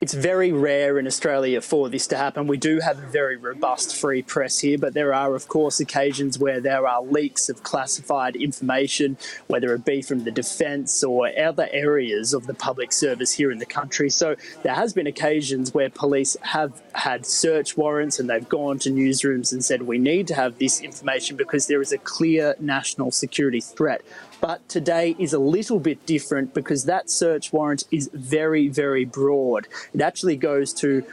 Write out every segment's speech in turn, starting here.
It's very rare in Australia for this to happen. We do have a very robust free press here, but there are, of course, occasions where there are leaks of classified information, whether it be from the defence or other areas of the public service here in the country. So there has been occasions where police have had search warrants and they've gone to newsrooms and said, we need to have this information because there is a clear national security threat. But today is a little bit different because that search warrant is very, very broad. It actually goes to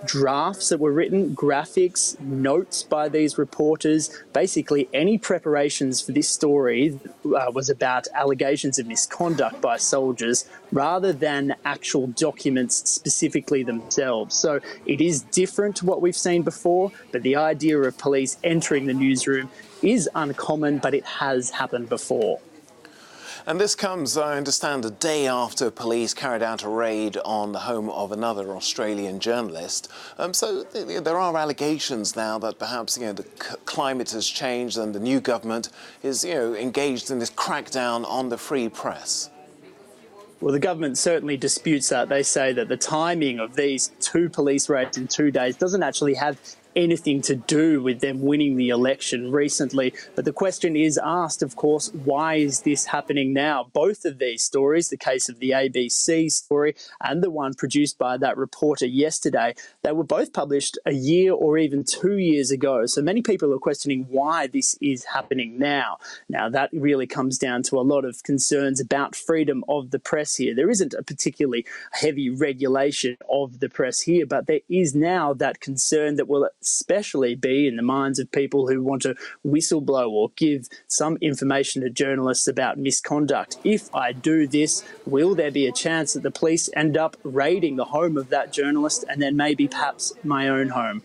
drafts that were written, graphics, notes by these reporters. Basically, any preparations for this story was about allegations of misconduct by soldiers rather than actual documents specifically themselves. So it is different to what we've seen before, but the idea of police entering the newsroom is uncommon, but it has happened before. And this comes, I understand, a day after police carried out a raid on the home of another Australian journalist. So there are allegations now that perhaps the climate has changed and the new government is engaged in this crackdown on the free press. Well, the government certainly disputes that. They say that the timing of these two police raids in 2 days doesn't actually have anything to do with them winning the election recently. But the question is asked, of course, why is this happening now? Both of these stories, the case of the ABC story and the one produced by that reporter yesterday, they were both published a year or even 2 years ago. So many people are questioning why this is happening now. Now, that really comes down to a lot of concerns about freedom of the press here. There isn't a particularly heavy regulation of the press here, but there is now that concern that will especially be in the minds of people who want to whistleblow or give some information to journalists about misconduct. If I do this, will there be a chance that the police end up raiding the home of that journalist and then maybe perhaps my own home?